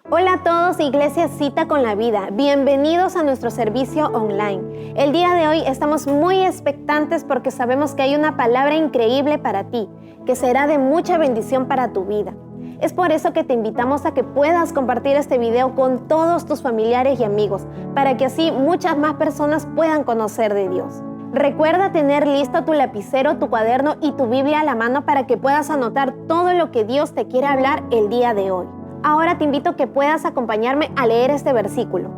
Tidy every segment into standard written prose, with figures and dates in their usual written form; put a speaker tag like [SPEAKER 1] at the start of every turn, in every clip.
[SPEAKER 1] Hola a todos, Iglesia Cita con la Vida. Bienvenidos a nuestro servicio online. El día de hoy estamos muy expectantes porque sabemos que hay una palabra increíble para ti, que será de mucha bendición para tu vida. Es por eso que te invitamos a que puedas compartir este video con todos tus familiares y amigos, para que así muchas más personas puedan conocer de Dios. Recuerda tener listo tu lapicero, tu cuaderno y tu Biblia a la mano para que puedas anotar todo lo que Dios te quiere hablar el día de hoy. Ahora te invito a que puedas acompañarme a leer este versículo.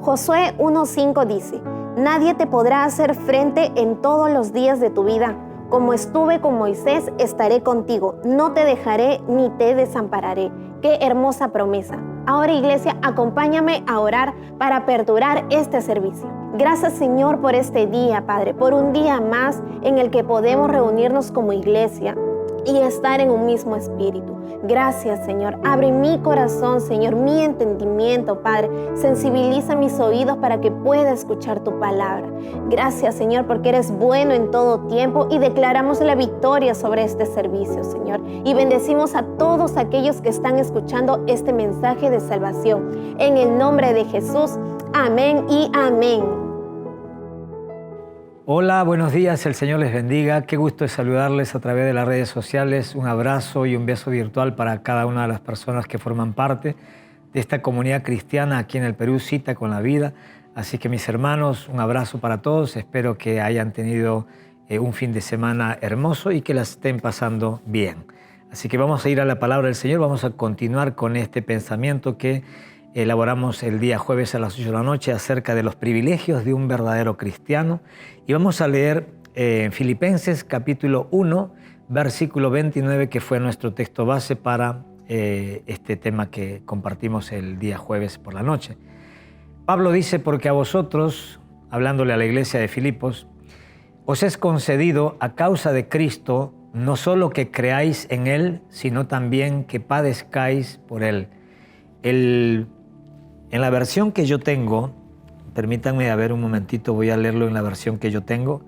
[SPEAKER 1] Josué 1:5 dice: Nadie te podrá hacer frente en todos los días de tu vida. Como estuve con Moisés, estaré contigo. No te dejaré ni te desampararé. ¡Qué hermosa promesa! Ahora, Iglesia, acompáñame a orar para aperturar este servicio. Gracias, Señor, por este día, Padre, por un día más en el que podemos reunirnos como iglesia y estar en un mismo espíritu. Gracias, Señor. Abre mi corazón, Señor, mi entendimiento, Padre. Sensibiliza mis oídos para que pueda escuchar tu palabra. Gracias, Señor, porque eres bueno en todo tiempo y declaramos la victoria sobre este servicio, Señor. Y bendecimos a todos aquellos que están escuchando este mensaje de salvación. En el nombre de Jesús, amén y amén.
[SPEAKER 2] Hola, buenos días, el Señor les bendiga. Qué gusto es saludarles a través de las redes sociales. Un abrazo y un beso virtual para cada una de las personas que forman parte de esta comunidad cristiana aquí en el Perú, Cita con la Vida. Así que mis hermanos, un abrazo para todos. Espero que hayan tenido un fin de semana hermoso y que la estén pasando bien. Así que vamos a ir a la palabra del Señor. Vamos a continuar con este pensamiento que elaboramos el día jueves a las 8 de la noche acerca de los privilegios de un verdadero cristiano. Y vamos a leer Filipenses capítulo 1, versículo 29, que fue nuestro texto base para este tema que compartimos el día jueves por la noche. Pablo dice: porque a vosotros, hablándole a la iglesia de Filipos, os es concedido a causa de Cristo no solo que creáis en Él, sino también que padezcáis por Él. En la versión que yo tengo, permítanme a ver un momentito, voy a leerlo en la versión que yo tengo,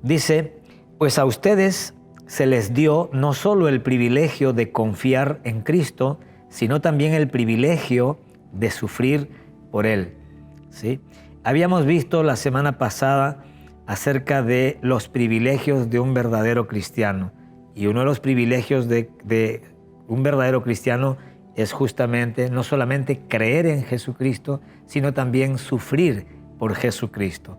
[SPEAKER 2] dice: pues a ustedes se les dio no solo el privilegio de confiar en Cristo, sino también el privilegio de sufrir por Él. ¿Sí? Habíamos visto la semana pasada acerca de los privilegios de un verdadero cristiano. Y uno de los privilegios de un verdadero cristiano es justamente no solamente creer en Jesucristo, sino también sufrir por Jesucristo,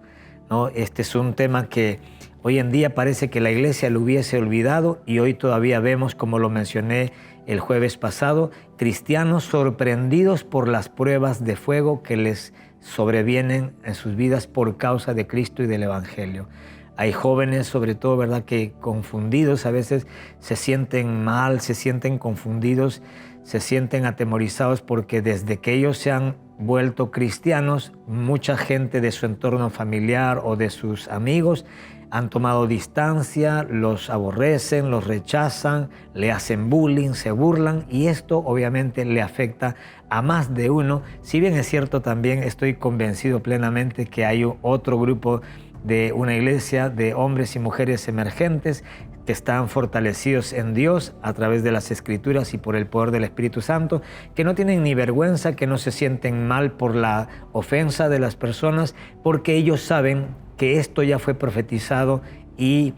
[SPEAKER 2] ¿no? Este es un tema que hoy en día parece que la iglesia lo hubiese olvidado y hoy todavía vemos, como lo mencioné el jueves pasado, cristianos sorprendidos por las pruebas de fuego que les sobrevienen en sus vidas por causa de Cristo y del Evangelio. Hay jóvenes, sobre todo, ¿verdad?, que confundidos a veces se sienten mal, se sienten confundidos, se sienten atemorizados porque desde que ellos se han vuelto cristianos, mucha gente de su entorno familiar o de sus amigos han tomado distancia, los aborrecen, los rechazan, le hacen bullying, se burlan, y esto obviamente le afecta a más de uno. Si bien es cierto, también estoy convencido plenamente que hay otro grupo de una iglesia de hombres y mujeres emergentes que están fortalecidos en Dios a través de las Escrituras y por el poder del Espíritu Santo, que no tienen ni vergüenza, que no se sienten mal por la ofensa de las personas, porque ellos saben que esto ya fue profetizado y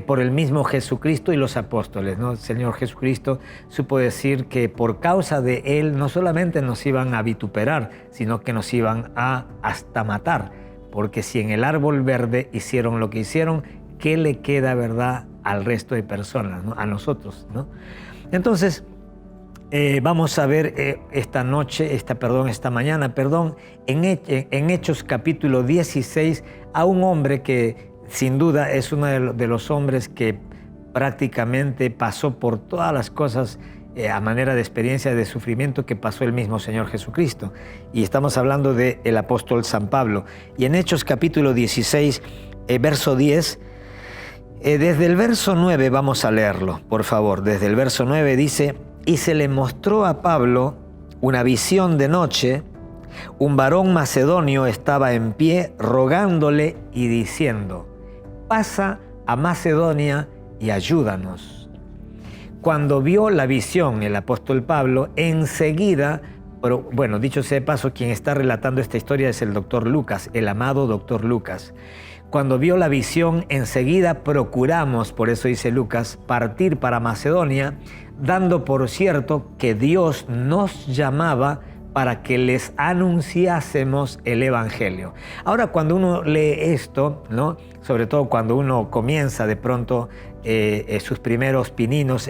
[SPEAKER 2] por el mismo Jesucristo y los apóstoles, ¿no? El Señor Jesucristo supo decir que por causa de Él no solamente nos iban a vituperar, sino que nos iban a hasta matar, porque si en el árbol verde hicieron lo que hicieron, ¿qué le queda, verdad, al resto de personas, ¿no? A nosotros, ¿no? Entonces, vamos a ver esta mañana, en Hechos capítulo 16, a un hombre que sin duda es uno de los hombres que prácticamente pasó por todas las cosas a manera de experiencia de sufrimiento que pasó el mismo Señor Jesucristo. Y estamos hablando del apóstol San Pablo. Y en Hechos capítulo 16, verso 10, desde el verso 9 vamos a leerlo, por favor. Desde el verso 9 dice: y se le mostró a Pablo una visión de noche. Un varón macedonio estaba en pie rogándole y diciendo: pasa a Macedonia y ayúdanos. Cuando vio la visión el apóstol Pablo, enseguida Pero bueno, dicho sea de paso, quien está relatando esta historia es el doctor Lucas, el amado doctor Lucas. Cuando vio la visión, enseguida procuramos, por eso dice Lucas, partir para Macedonia, dando por cierto que Dios nos llamaba para que les anunciásemos el Evangelio. Ahora, cuando uno lee esto, ¿no? Sobre todo cuando uno comienza de pronto sus primeros pininos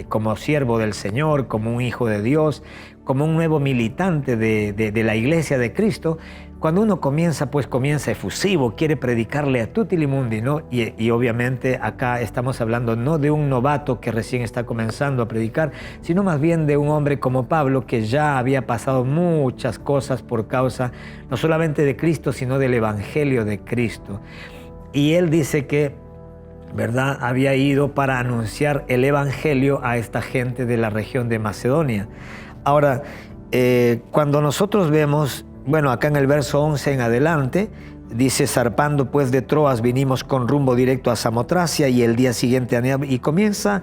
[SPEAKER 2] como siervo del Señor, como un hijo de Dios, como un nuevo militante de la Iglesia de Cristo, cuando uno comienza, pues comienza efusivo, quiere predicarle a tutilimundi, ¿no? Y obviamente acá estamos hablando no de un novato que recién está comenzando a predicar, sino más bien de un hombre como Pablo que ya había pasado muchas cosas por causa no solamente de Cristo, sino del Evangelio de Cristo. Y él dice que, ¿verdad?, había ido para anunciar el Evangelio a esta gente de la región de Macedonia. Ahora, cuando nosotros vemos, bueno, acá en el verso 11 en adelante, dice, zarpando pues de Troas vinimos con rumbo directo a Samotracia y el día siguiente y comienza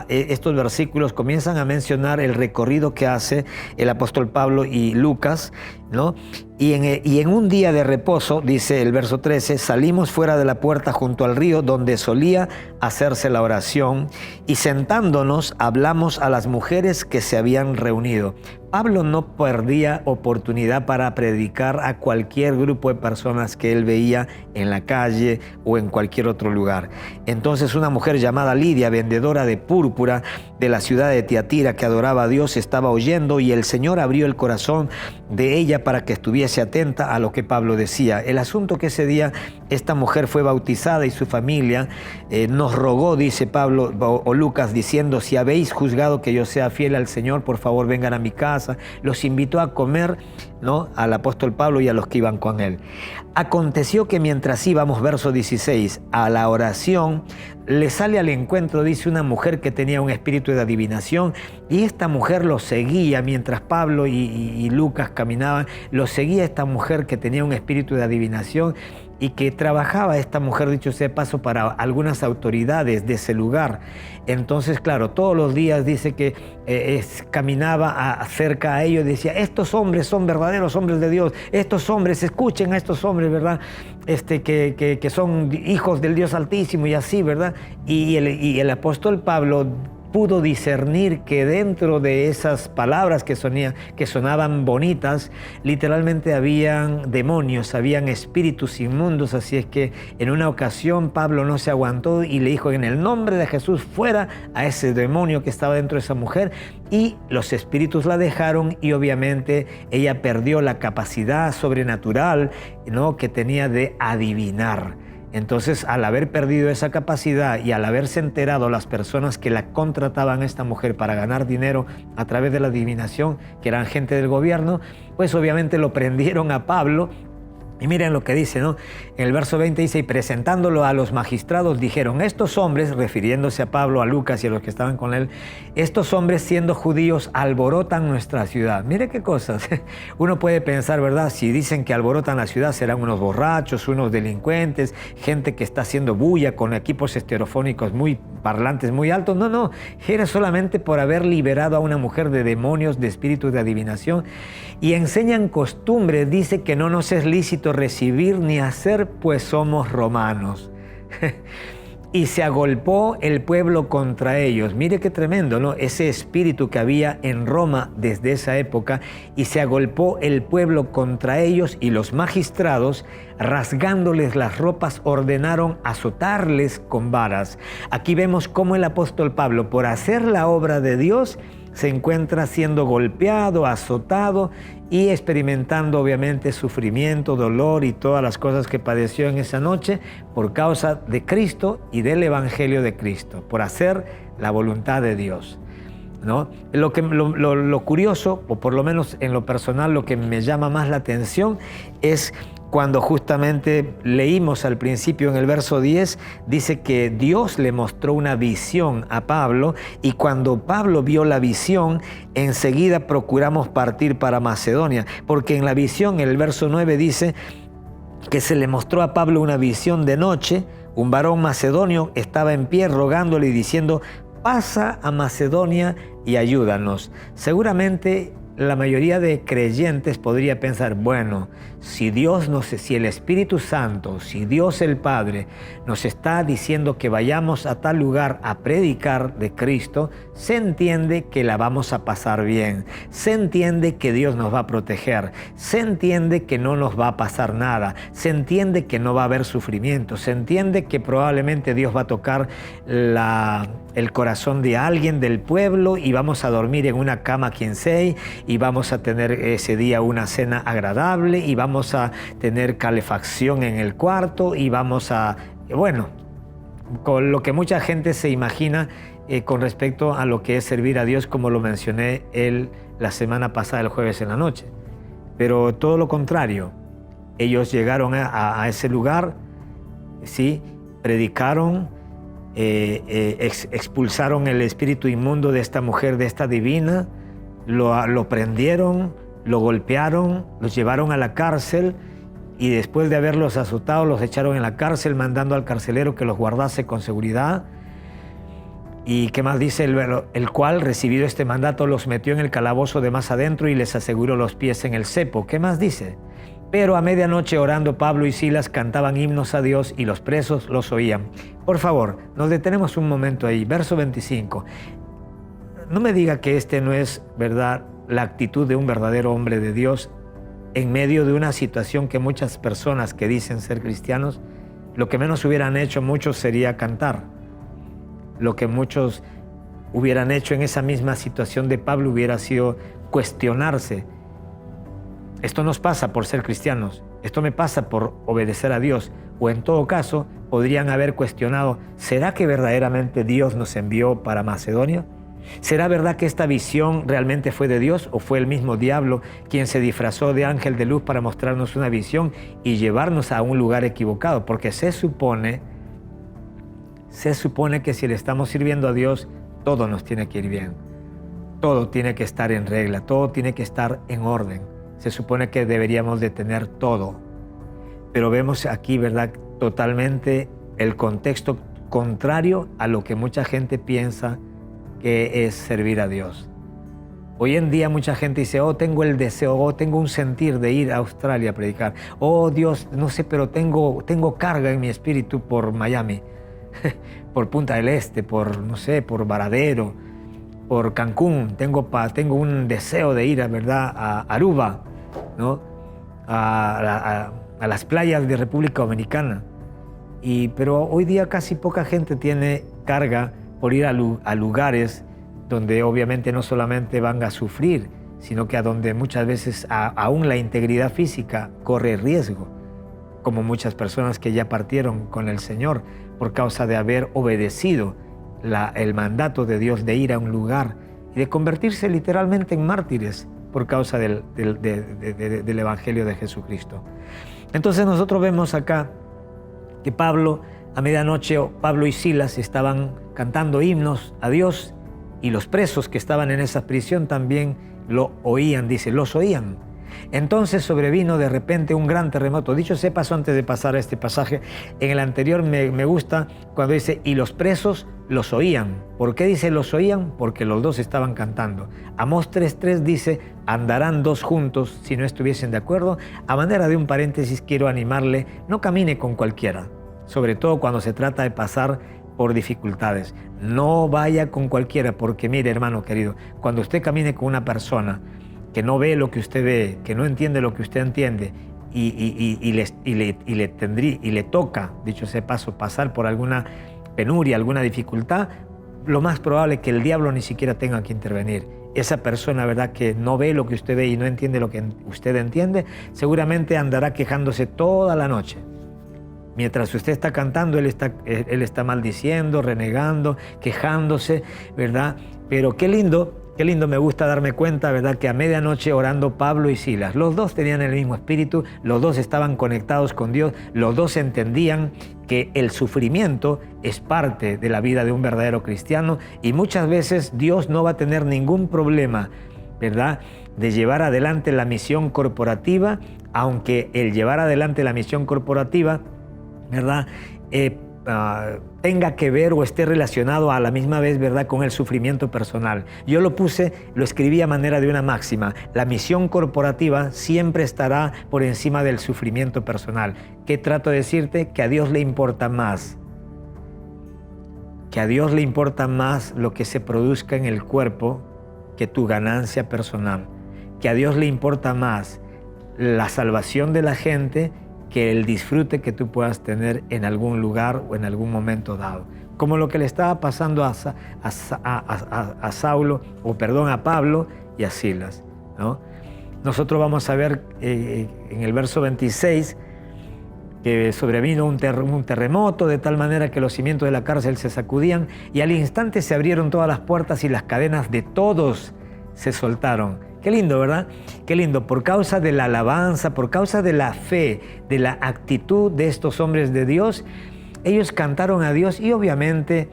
[SPEAKER 2] estos versículos comienzan a mencionar el recorrido que hace el apóstol Pablo y Lucas, ¿no? Y en un día de reposo, dice el verso 13, salimos fuera de la puerta junto al río donde solía hacerse la oración y sentándonos hablamos a las mujeres que se habían reunido. Pablo no perdía oportunidad para predicar a cualquier grupo de personas que él veía en la calle o en cualquier otro lugar. Entonces una mujer llamada Lidia, vendedora de púrpura de la ciudad de Tiatira que adoraba a Dios, estaba oyendo y el Señor abrió el corazón de ella para que estuviese atenta a lo que Pablo decía. El asunto que ese día esta mujer fue bautizada y su familia nos rogó, dice Pablo o Lucas, diciendo, si habéis juzgado que yo sea fiel al Señor, por favor vengan a mi casa. Los invitó a comer, ¿no?, al apóstol Pablo y a los que iban con él. Aconteció que mientras íbamos, verso 16, a la oración, le sale al encuentro, dice, una mujer que tenía un espíritu de adivinación y esta mujer lo seguía mientras Pablo y Lucas caminaban, lo seguía esta mujer que tenía un espíritu de adivinación y que trabajaba esta mujer, dicho sea de paso, para algunas autoridades de ese lugar. Entonces, claro, todos los días dice que caminaba cerca a ellos y decía, estos hombres son verdaderos hombres de Dios, estos hombres, escuchen a estos hombres, ¿verdad? Que son hijos del Dios Altísimo y así, ¿verdad? Y el apóstol Pablo pudo discernir que dentro de esas palabras que sonaban bonitas, literalmente habían demonios, habían espíritus inmundos. Así es que en una ocasión Pablo no se aguantó y le dijo, en el nombre de Jesús, fuera a ese demonio que estaba dentro de esa mujer, y los espíritus la dejaron y obviamente ella perdió la capacidad sobrenatural, ¿no?, que tenía de adivinar. Entonces, al haber perdido esa capacidad y al haberse enterado las personas que la contrataban a esta mujer para ganar dinero a través de la adivinación, que eran gente del gobierno, pues obviamente lo prendieron a Pablo. Y miren lo que dice, ¿no? En el verso 20 dice, y presentándolo a los magistrados dijeron, estos hombres, refiriéndose a Pablo, a Lucas y a los que estaban con él, estos hombres siendo judíos alborotan nuestra ciudad. Mire qué cosas. Uno puede pensar, ¿verdad? Si dicen que alborotan la ciudad serán unos borrachos, unos delincuentes, gente que está haciendo bulla con equipos estereofónicos muy parlantes, muy altos. No, no, era solamente por haber liberado a una mujer de demonios, de espíritus de adivinación. Y enseñan costumbres, dice que no nos es lícito recibir ni hacer, pues somos romanos. Y se agolpó el pueblo contra ellos. Mire qué tremendo, ¿no? Ese espíritu que había en Roma desde esa época, y se agolpó el pueblo contra ellos, y los magistrados, rasgándoles las ropas, ordenaron azotarles con varas. Aquí vemos cómo el apóstol Pablo, por hacer la obra de Dios, se encuentra siendo golpeado, azotado y experimentando obviamente sufrimiento, dolor y todas las cosas que padeció en esa noche por causa de Cristo y del Evangelio de Cristo, por hacer la voluntad de Dios, ¿no? Lo curioso, o por lo menos en lo personal, lo que me llama más la atención es cuando justamente leímos al principio en el verso 10, dice que Dios le mostró una visión a Pablo, y cuando Pablo vio la visión, enseguida procuramos partir para Macedonia, porque en la visión, en el verso 9 dice que se le mostró a Pablo una visión de noche, un varón macedonio estaba en pie rogándole y diciendo, pasa a Macedonia y ayúdanos. Seguramente la mayoría de creyentes podría pensar, bueno, si el Espíritu Santo, si Dios el Padre nos está diciendo que vayamos a tal lugar a predicar de Cristo, se entiende que la vamos a pasar bien, se entiende que Dios nos va a proteger, se entiende que no nos va a pasar nada, se entiende que no va a haber sufrimiento, se entiende que probablemente Dios va a tocar el corazón de alguien del pueblo y vamos a dormir en una cama quien sea y vamos a tener ese día una cena agradable y vamos a tener calefacción en el cuarto y vamos a, bueno, con lo que mucha gente se imagina con respecto a lo que es servir a Dios, como lo mencioné la semana pasada, el jueves en la noche. Pero todo lo contrario, ellos llegaron a ese lugar, ¿sí? Predicaron, expulsaron el espíritu inmundo de esta mujer, de esta divina, lo prendieron, lo golpearon, los llevaron a la cárcel y después de haberlos azotado los echaron en la cárcel, mandando al carcelero que los guardase con seguridad. ¿Y qué más dice? El cual, recibido este mandato, los metió en el calabozo de más adentro y les aseguró los pies en el cepo. ¿Qué más dice? Pero a medianoche, orando, Pablo y Silas cantaban himnos a Dios y los presos los oían. Por favor, nos detenemos un momento ahí. Verso 25. No me diga que este no es, ¿verdad?, la actitud de un verdadero hombre de Dios en medio de una situación que muchas personas que dicen ser cristianos, lo que menos hubieran hecho muchos sería cantar. Lo que muchos hubieran hecho en esa misma situación de Pablo hubiera sido cuestionarse. Esto nos pasa por ser cristianos, esto me pasa por obedecer a Dios, o en todo caso podrían haber cuestionado, ¿será que verdaderamente Dios nos envió para Macedonia? ¿Será verdad que esta visión realmente fue de Dios o fue el mismo diablo quien se disfrazó de ángel de luz para mostrarnos una visión y llevarnos a un lugar equivocado? Porque se supone que si le estamos sirviendo a Dios, todo nos tiene que ir bien. Todo tiene que estar en regla, todo tiene que estar en orden. Se supone que deberíamos de tener todo. Pero vemos aquí, ¿verdad?, totalmente el contexto contrario a lo que mucha gente piensa que es servir a Dios. Hoy en día mucha gente dice, oh, tengo el deseo, oh, tengo un sentir de ir a Australia a predicar. Oh, Dios, no sé, pero tengo carga en mi espíritu por Miami, por Punta del Este, por, no sé, por Varadero, por Cancún. Tengo un deseo de ir, ¿verdad?, a Aruba, ¿no?, a las playas de República Dominicana. Pero hoy día casi poca gente tiene carga por ir a lugares donde obviamente no solamente van a sufrir, sino que a donde muchas veces aún la integridad física corre riesgo, como muchas personas que ya partieron con el Señor por causa de haber obedecido el mandato de Dios de ir a un lugar y de convertirse literalmente en mártires por causa del Evangelio de Jesucristo. Entonces nosotros vemos acá que Pablo, a medianoche, Pablo y Silas estaban cantando himnos a Dios y los presos que estaban en esa prisión también lo oían, dice, los oían. Entonces sobrevino de repente un gran terremoto. Dicho sea paso, antes de pasar a este pasaje, en el anterior me gusta cuando dice, y los presos los oían. ¿Por qué dice los oían? Porque los dos estaban cantando. Amós 3:3 dice, andarán dos juntos si no estuviesen de acuerdo. A manera de un paréntesis quiero animarle, no camine con cualquiera, sobre todo cuando se trata de pasar por dificultades. No vaya con cualquiera, porque mire, hermano querido, cuando usted camine con una persona que no ve lo que usted ve, que no entiende lo que usted entiende y le toca, dicho sea paso, pasar por alguna penuria, alguna dificultad, lo más probable es que el diablo ni siquiera tenga que intervenir. Esa persona, ¿verdad?, que no ve lo que usted ve y no entiende lo que usted entiende, seguramente andará quejándose toda la noche. Mientras usted está cantando, él está maldiciendo, renegando, quejándose, ¿verdad? Pero qué lindo me gusta darme cuenta, ¿verdad?, que a medianoche orando Pablo y Silas, los dos tenían el mismo espíritu, los dos estaban conectados con Dios, los dos entendían que el sufrimiento es parte de la vida de un verdadero cristiano y muchas veces Dios no va a tener ningún problema, ¿verdad?, de llevar adelante la misión corporativa, aunque el llevar adelante la misión corporativa, ¿verdad?, tenga que ver o esté relacionado a la misma vez, ¿verdad?, con el sufrimiento personal. Yo lo escribí a manera de una máxima: la misión corporativa siempre estará por encima del sufrimiento personal. ¿Qué trato de decirte? Que a Dios le importa más. Que a Dios le importa más lo que se produzca en el cuerpo que tu ganancia personal. Que a Dios le importa más la salvación de la gente que el disfrute que tú puedas tener en algún lugar o en algún momento dado. Como lo que le estaba pasando a Pablo y a Silas, ¿no? Nosotros vamos a ver en el verso 26 que sobrevino un terremoto de tal manera que los cimientos de la cárcel se sacudían y al instante se abrieron todas las puertas y las cadenas de todos se soltaron. Qué lindo, ¿verdad? Qué lindo. Por causa de la alabanza, por causa de la fe, de la actitud de estos hombres de Dios, ellos cantaron a Dios y obviamente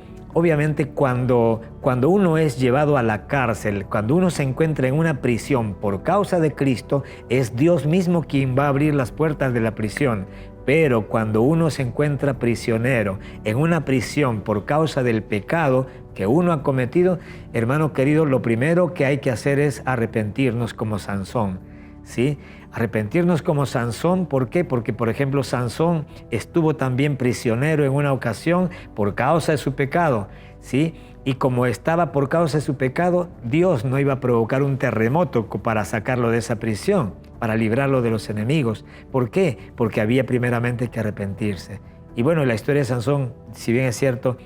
[SPEAKER 2] cuando uno es llevado a la cárcel, cuando uno se encuentra en una prisión por causa de Cristo, es Dios mismo quien va a abrir las puertas de la prisión. Pero cuando uno se encuentra prisionero en una prisión por causa del pecado que uno ha cometido, hermano querido, lo primero que hay que hacer es arrepentirnos como Sansón, ¿sí? Arrepentirnos como Sansón, ¿por qué? Porque, por ejemplo, Sansón estuvo también prisionero en una ocasión por causa de su pecado, ¿sí? Y como estaba por causa de su pecado, Dios no iba a provocar un terremoto para sacarlo de esa prisión, para librarlo de los enemigos. ¿Por qué? Porque había primeramente que arrepentirse. Y bueno, la historia de Sansón, si bien es cierto,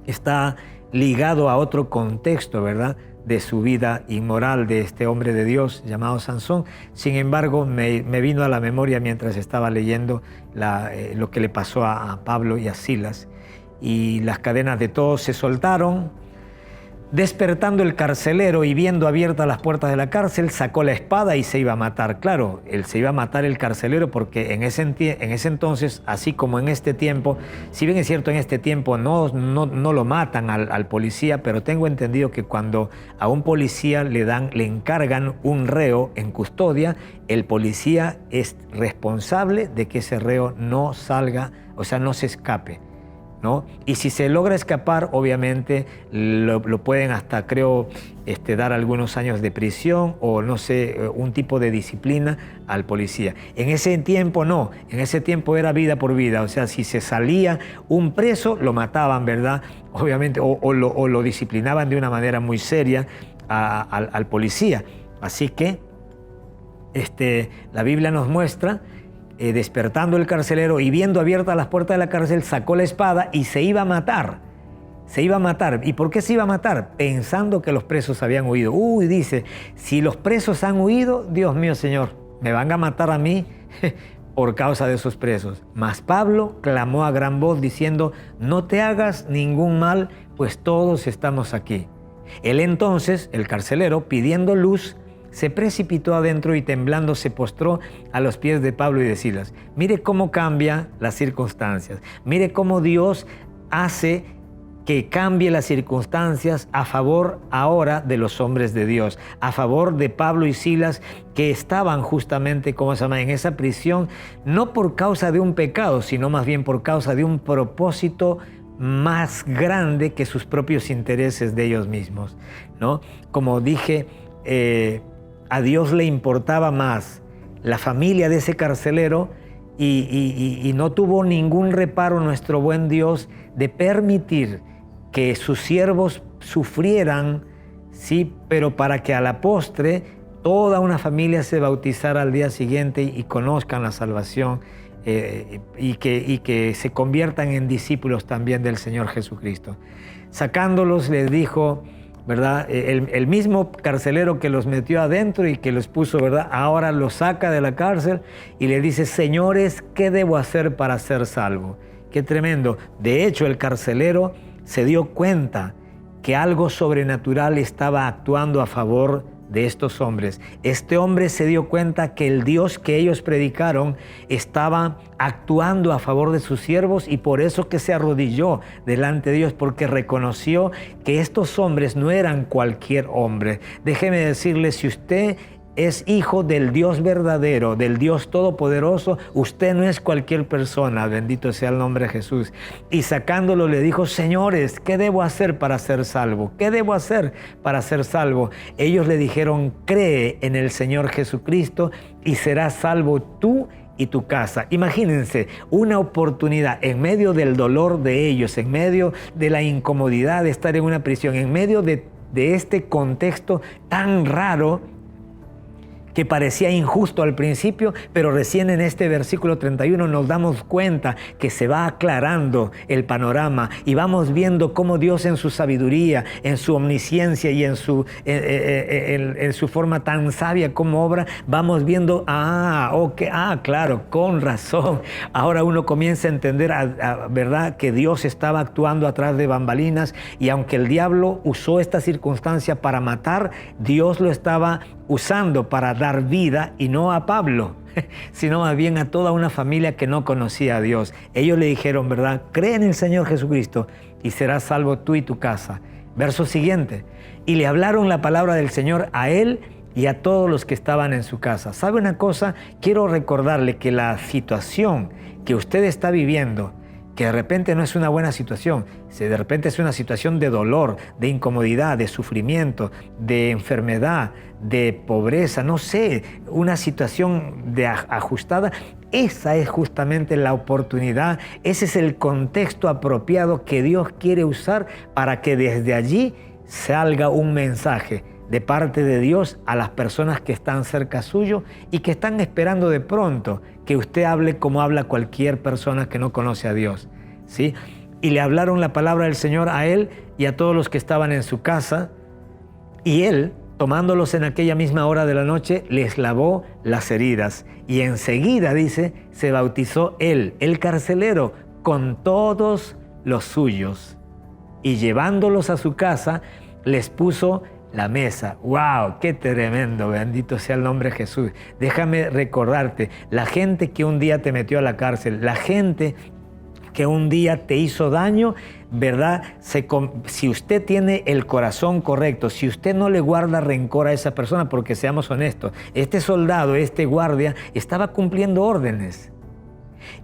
[SPEAKER 2] está ligado a otro contexto, ¿verdad?, de su vida inmoral de este hombre de Dios llamado Sansón. Sin embargo, me vino a la memoria mientras estaba leyendo lo que le pasó a Pablo y a Silas. Y las cadenas de todos se soltaron. Despertando el carcelero y viendo abiertas las puertas de la cárcel, sacó la espada y se iba a matar. Claro, él se iba a matar el carcelero porque en ese entonces, así como en este tiempo, si bien es cierto en este tiempo no lo matan al policía, pero tengo entendido que cuando a un policía le encargan un reo en custodia, el policía es responsable de que ese reo no salga, o sea, no se escape, ¿no? Y si se logra escapar, obviamente lo pueden hasta, creo, dar algunos años de prisión o no sé, un tipo de disciplina al policía. En ese tiempo no, en ese tiempo era vida por vida, o sea, si se salía un preso, lo mataban, ¿verdad? Obviamente, o lo disciplinaban de una manera muy seria al policía. Así que la Biblia nos muestra despertando el carcelero y viendo abiertas las puertas de la cárcel, sacó la espada y se iba a matar. Se iba a matar. ¿Y por qué se iba a matar? Pensando que los presos habían huido. Dice, si los presos han huido, Dios mío, Señor, me van a matar a mí por causa de esos presos. Mas Pablo clamó a gran voz diciendo, no te hagas ningún mal, pues todos estamos aquí. Él entonces, el carcelero, pidiendo luz, se precipitó adentro y temblando se postró a los pies de Pablo y de Silas. Mire cómo cambia las circunstancias. Mire cómo Dios hace que cambie las circunstancias a favor ahora de los hombres de Dios, a favor de Pablo y Silas, que estaban justamente, en esa prisión, no por causa de un pecado, sino más bien por causa de un propósito más grande que sus propios intereses de ellos mismos, ¿no? Como dije, a Dios le importaba más la familia de ese carcelero y no tuvo ningún reparo nuestro buen Dios de permitir que sus siervos sufrieran, sí, pero para que a la postre toda una familia se bautizara al día siguiente y conozcan la salvación y que se conviertan en discípulos también del Señor Jesucristo. Sacándolos les dijo, ¿verdad? El mismo carcelero que los metió adentro y que los puso, ¿verdad? Ahora los saca de la cárcel y le dice, señores, ¿qué debo hacer para ser salvo? Qué tremendo. De hecho, el carcelero se dio cuenta que algo sobrenatural estaba actuando a favor de estos hombres. Este hombre se dio cuenta que el Dios que ellos predicaron estaba actuando a favor de sus siervos y por eso que se arrodilló delante de Dios, porque reconoció que estos hombres no eran cualquier hombre. Déjeme decirle, si usted es hijo del Dios verdadero, del Dios todopoderoso. Usted no es cualquier persona, bendito sea el nombre de Jesús. Y sacándolo le dijo: señores, ¿qué debo hacer para ser salvo? ¿Qué debo hacer para ser salvo? Ellos le dijeron: cree en el Señor Jesucristo y serás salvo tú y tu casa. Imagínense una oportunidad en medio del dolor de ellos, en medio de la incomodidad de estar en una prisión, en medio de este contexto tan raro que parecía injusto al principio, pero recién en este versículo 31 nos damos cuenta que se va aclarando el panorama y vamos viendo cómo Dios en su sabiduría, en su omnisciencia y en su forma tan sabia como obra, vamos viendo, claro, con razón. Ahora uno comienza a entender, ¿verdad?, que Dios estaba actuando atrás de bambalinas, y aunque el diablo usó esta circunstancia para matar, Dios lo estaba usando para dar vida, y no a Pablo, sino más bien a toda una familia que no conocía a Dios. Ellos le dijeron, ¿verdad?, cree en el Señor Jesucristo y serás salvo tú y tu casa. Verso siguiente: y le hablaron la palabra del Señor a él y a todos los que estaban en su casa. ¿Sabe una cosa? Quiero recordarle que la situación que usted está viviendo, que de repente no es una buena situación, de repente es una situación de dolor, de incomodidad, de sufrimiento, de enfermedad, de pobreza, no sé, una situación ajustada, esa es justamente la oportunidad, ese es el contexto apropiado que Dios quiere usar para que desde allí salga un mensaje de parte de Dios a las personas que están cerca suyo y que están esperando de pronto que usted hable como habla cualquier persona que no conoce a Dios, ¿sí? Y le hablaron la palabra del Señor a él y a todos los que estaban en su casa, y él, tomándolos en aquella misma hora de la noche, les lavó las heridas, y enseguida, dice, se bautizó él, el carcelero, con todos los suyos, y llevándolos a su casa, les puso la mesa. ¡Wow! ¡Qué tremendo! Bendito sea el nombre de Jesús. Déjame recordarte, la gente que un día te metió a la cárcel, la gente que un día te hizo daño, ¿verdad? Si usted tiene el corazón correcto, si usted no le guarda rencor a esa persona, porque seamos honestos, este soldado, este guardia, estaba cumpliendo órdenes.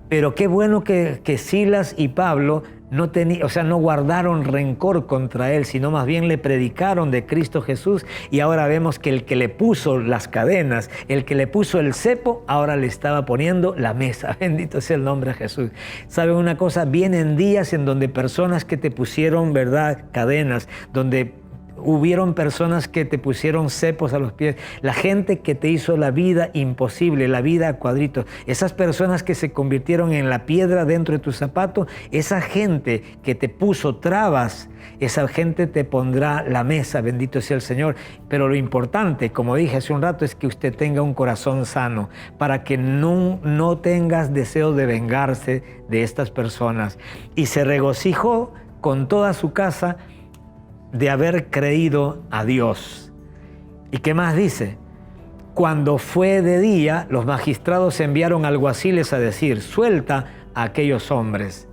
[SPEAKER 2] Pero qué bueno que Silas y Pablo no guardaron rencor contra él, sino más bien le predicaron de Cristo Jesús, y ahora vemos que el que le puso las cadenas, el que le puso el cepo, ahora le estaba poniendo la mesa. Bendito sea el nombre de Jesús. ¿Saben una cosa? Vienen días en donde personas que te pusieron, ¿verdad?, cadenas, donde hubieron personas que te pusieron cepos a los pies, la gente que te hizo la vida imposible, la vida a cuadritos, esas personas que se convirtieron en la piedra dentro de tu zapato, esa gente que te puso trabas, esa gente te pondrá la mesa, bendito sea el Señor. Pero lo importante, como dije hace un rato, es que usted tenga un corazón sano, para que no tengas deseo de vengarse de estas personas. Y se regocijó con toda su casa de haber creído a Dios. ¿Y qué más dice? Cuando fue de día, los magistrados enviaron alguaciles a decir: suelta a aquellos hombres.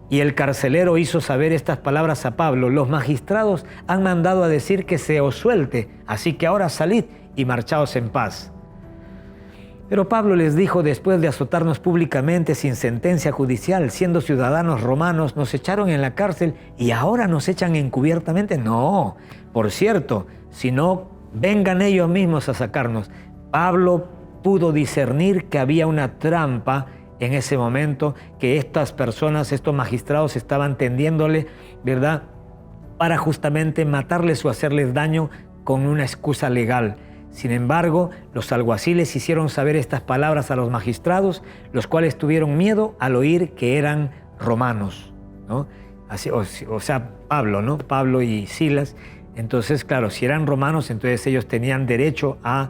[SPEAKER 2] Y el carcelero hizo saber estas palabras a Pablo: los magistrados han mandado a decir que se os suelte, así que ahora salid y marchaos en paz. Pero Pablo les dijo: después de azotarnos públicamente sin sentencia judicial, siendo ciudadanos romanos, nos echaron en la cárcel y ahora nos echan encubiertamente. No, por cierto, si no, vengan ellos mismos a sacarnos. Pablo pudo discernir que había una trampa en ese momento, que estas personas, estos magistrados estaban tendiéndole, ¿verdad?, para justamente matarles o hacerles daño con una excusa legal. Sin embargo, los alguaciles hicieron saber estas palabras a los magistrados, los cuales tuvieron miedo al oír que eran romanos, ¿no? Así, o sea, Pablo, ¿no? Pablo y Silas. Entonces, claro, si eran romanos, entonces ellos tenían derecho a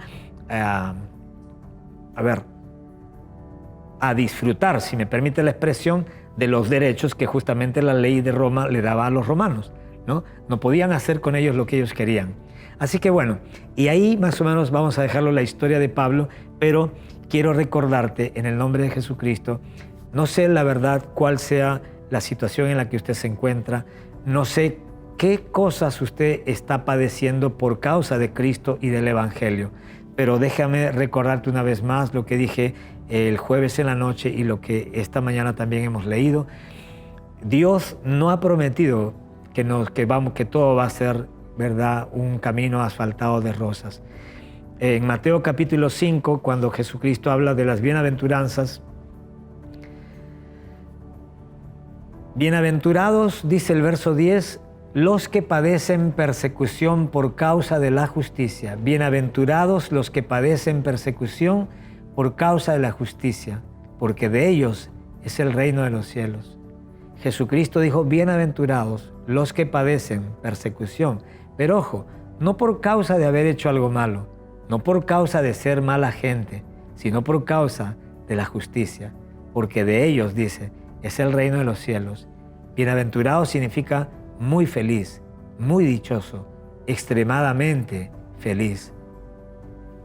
[SPEAKER 2] disfrutar, si me permite la expresión, de los derechos que justamente la ley de Roma le daba a los romanos, ¿no? No podían hacer con ellos lo que ellos querían. Así que bueno, y ahí más o menos vamos a dejarlo la historia de Pablo, pero quiero recordarte en el nombre de Jesucristo, no sé la verdad cuál sea la situación en la que usted se encuentra, no sé qué cosas usted está padeciendo por causa de Cristo y del Evangelio, Pero déjame recordarte una vez más lo que dije el jueves en la noche y lo que esta mañana también hemos leído. Dios no ha prometido que todo va a ser, ¿verdad?, un camino asfaltado de rosas. En Mateo capítulo 5, cuando Jesucristo habla de las bienaventuranzas, bienaventurados, dice el verso 10, los que padecen persecución por causa de la justicia. Bienaventurados los que padecen persecución por causa de la justicia, porque de ellos es el reino de los cielos. Jesucristo dijo, bienaventurados los que padecen persecución. Pero ojo, no por causa de haber hecho algo malo, no por causa de ser mala gente, sino por causa de la justicia, porque de ellos, dice, es el reino de los cielos. Bienaventurado significa muy feliz, muy dichoso, extremadamente feliz.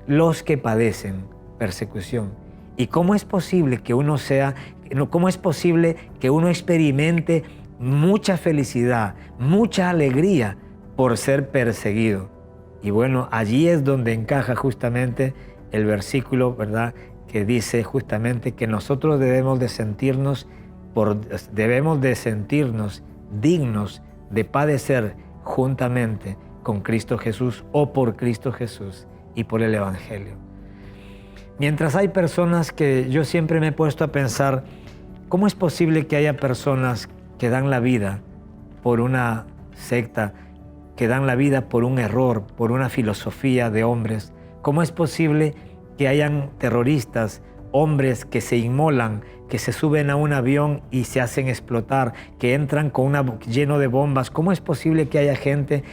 [SPEAKER 2] Los que padecen persecución. ¿Y cómo es posible que uno experimente mucha felicidad, mucha alegría por ser perseguido? Y bueno, allí es donde encaja justamente el versículo, ¿verdad?, que dice justamente que nosotros debemos de sentirnos dignos de padecer juntamente con Cristo Jesús o por Cristo Jesús y por el Evangelio. Mientras hay personas que yo siempre me he puesto a pensar, ¿cómo es posible que haya personas que dan la vida por una secta, que dan la vida por un error, por una filosofía de hombres? ¿Cómo es posible que hayan terroristas, hombres que se inmolan, que se suben a un avión y se hacen explotar, que entran lleno de bombas? ¿Cómo es posible que haya gente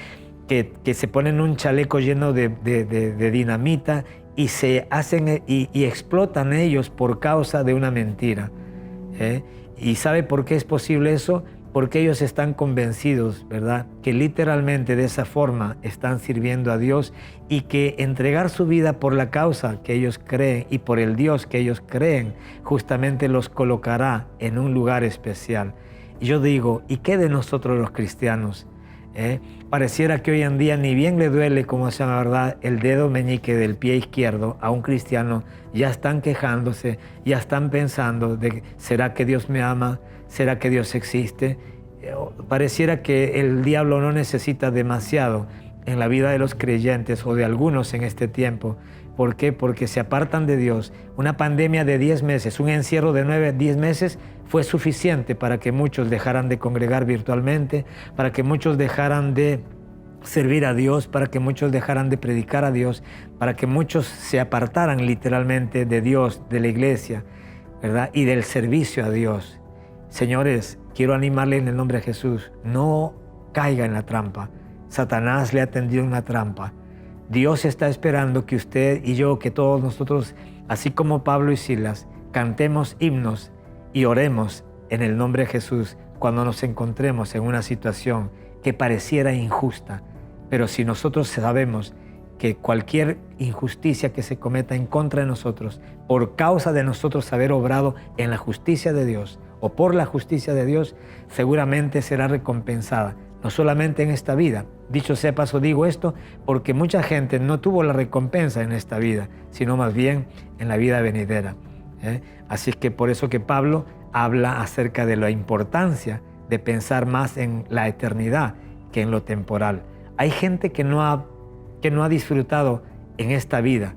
[SPEAKER 2] que se ponen un chaleco lleno de dinamita y se hacen y explotan ellos por causa de una mentira? ¿Y sabe por qué es posible eso? Porque ellos están convencidos, ¿verdad?, que literalmente de esa forma están sirviendo a Dios y que entregar su vida por la causa que ellos creen y por el Dios que ellos creen justamente los colocará en un lugar especial. Y yo digo, ¿y qué de nosotros los cristianos? Pareciera que hoy en día ni bien le duele, como se llama, ¿verdad?, el dedo meñique del pie izquierdo a un cristiano, ya están quejándose, ya están pensando de ¿será que Dios me ama? ¿Será que Dios existe? Pareciera que el diablo no necesita demasiado en la vida de los creyentes o de algunos en este tiempo. ¿Por qué? Porque se apartan de Dios. Una pandemia de 10 meses, un encierro de 10 meses fue suficiente para que muchos dejaran de congregar virtualmente, para que muchos dejaran de servir a Dios, para que muchos dejaran de predicar a Dios, para que muchos se apartaran literalmente de Dios, de la iglesia, ¿verdad?, y del servicio a Dios. Señores, quiero animarle en el nombre de Jesús, no caiga en la trampa. Satanás le ha tendido una trampa. Dios está esperando que usted y yo, que todos nosotros, así como Pablo y Silas, cantemos himnos y oremos en el nombre de Jesús cuando nos encontremos en una situación que pareciera injusta. Pero si nosotros sabemos que cualquier injusticia que se cometa en contra de nosotros, por causa de nosotros haber obrado en la justicia de Dios o por la justicia de Dios, seguramente será recompensada, no solamente en esta vida. Dicho sea paso, digo esto porque mucha gente no tuvo la recompensa en esta vida, sino más bien en la vida venidera. Así es que por eso que Pablo habla acerca de la importancia de pensar más en la eternidad que en lo temporal. Hay gente que no ha disfrutado en esta vida,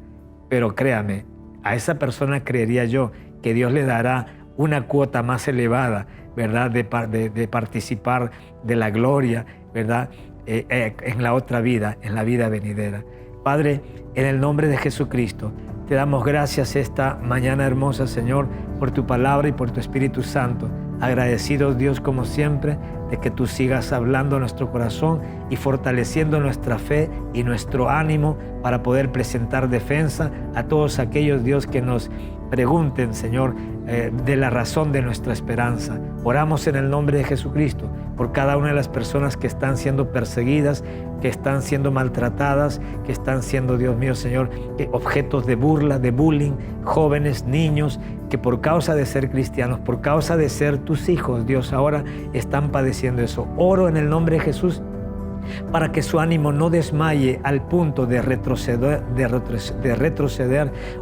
[SPEAKER 2] pero créame, a esa persona creería yo que Dios le dará una cuota más elevada, ¿verdad?, de participar de la gloria, ¿verdad?, en la otra vida, en la vida venidera. Padre, en el nombre de Jesucristo, te damos gracias esta mañana hermosa, Señor, por tu palabra y por tu Espíritu Santo. Agradecidos, Dios, como siempre, de que tú sigas hablando a nuestro corazón y fortaleciendo nuestra fe y nuestro ánimo para poder presentar defensa a todos aquellos, Dios, que nos pregunten, Señor, de la razón de nuestra esperanza. Oramos en el nombre de Jesucristo por cada una de las personas que están siendo perseguidas, que están siendo maltratadas, que están siendo, Dios mío, Señor, objetos de burla, de bullying, jóvenes, niños, que por causa de ser cristianos, por causa de ser tus hijos, Dios, ahora están padeciendo eso. Oro en el nombre de Jesús para que su ánimo no desmaye al punto de retroceder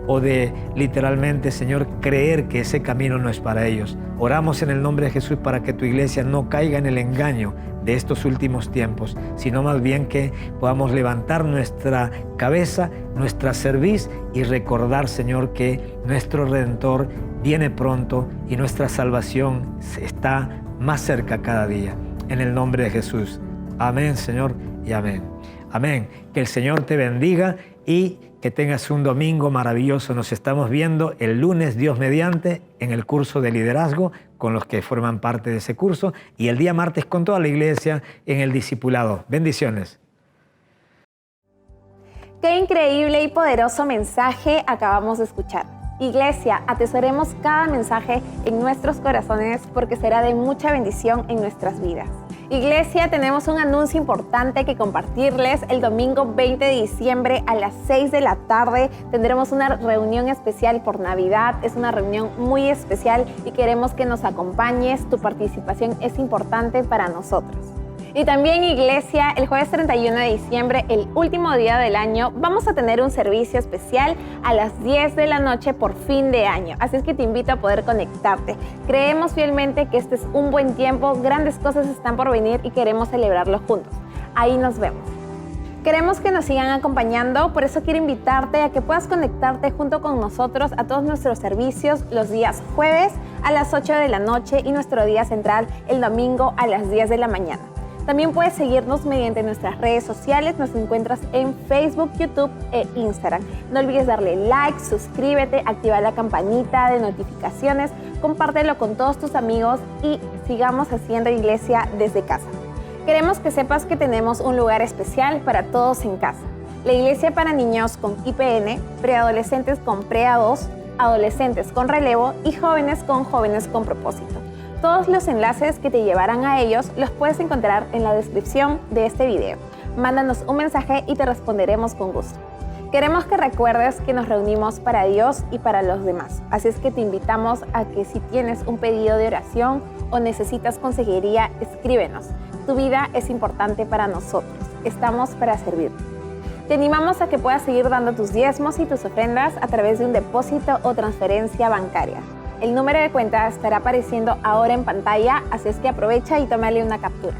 [SPEAKER 2] o de literalmente, Señor, creer que ese camino no es para ellos. Oramos en el nombre de Jesús para que tu iglesia no caiga en el engaño de estos últimos tiempos, sino más bien que podamos levantar nuestra cabeza, nuestra cerviz y recordar, Señor, que nuestro Redentor viene pronto y nuestra salvación está más cerca cada día. En el nombre de Jesús. Amén, Señor, y amén. Amén. Que el Señor te bendiga y que tengas un domingo maravilloso. Nos estamos viendo el lunes, Dios mediante, en el curso de liderazgo con los que forman parte de ese curso, y el día martes con toda la iglesia en el discipulado. Bendiciones.
[SPEAKER 1] Qué increíble y poderoso mensaje acabamos de escuchar. Iglesia, atesoremos cada mensaje en nuestros corazones porque será de mucha bendición en nuestras vidas. Iglesia, tenemos un anuncio importante que compartirles. El domingo 20 de diciembre a las 6 de la tarde tendremos una reunión especial por Navidad. Es una reunión muy especial y queremos que nos acompañes. Tu participación es importante para nosotros. Y también, iglesia, el jueves 31 de diciembre, el último día del año, vamos a tener un servicio especial a las 10 de la noche por fin de año. Así es que te invito a poder conectarte. Creemos fielmente que este es un buen tiempo, grandes cosas están por venir y queremos celebrarlo juntos. Ahí nos vemos. Queremos que nos sigan acompañando, por eso quiero invitarte a que puedas conectarte junto con nosotros a todos nuestros servicios los días jueves a las 8 de la noche y nuestro día central el domingo a las 10 de la mañana. También puedes seguirnos mediante nuestras redes sociales. Nos encuentras en Facebook, YouTube e Instagram. No olvides darle like, suscríbete, activa la campanita de notificaciones, compártelo con todos tus amigos y sigamos haciendo iglesia desde casa. Queremos que sepas que tenemos un lugar especial para todos en casa. La iglesia para niños con IPN, preadolescentes con PREA 2, adolescentes con relevo y jóvenes con propósito. Todos los enlaces que te llevarán a ellos los puedes encontrar en la descripción de este video. Mándanos un mensaje y te responderemos con gusto. Queremos que recuerdes que nos reunimos para Dios y para los demás. Así es que te invitamos a que si tienes un pedido de oración o necesitas consejería, escríbenos. Tu vida es importante para nosotros. Estamos para servirte. Te animamos a que puedas seguir dando tus diezmos y tus ofrendas a través de un depósito o transferencia bancaria. El número de cuenta estará apareciendo ahora en pantalla, así es que aprovecha y tómale una captura.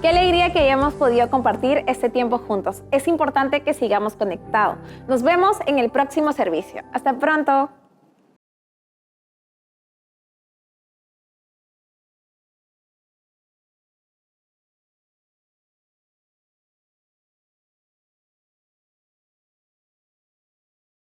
[SPEAKER 1] Qué alegría que hayamos podido compartir este tiempo juntos. Es importante que sigamos conectados. Nos vemos en el próximo servicio. Hasta pronto.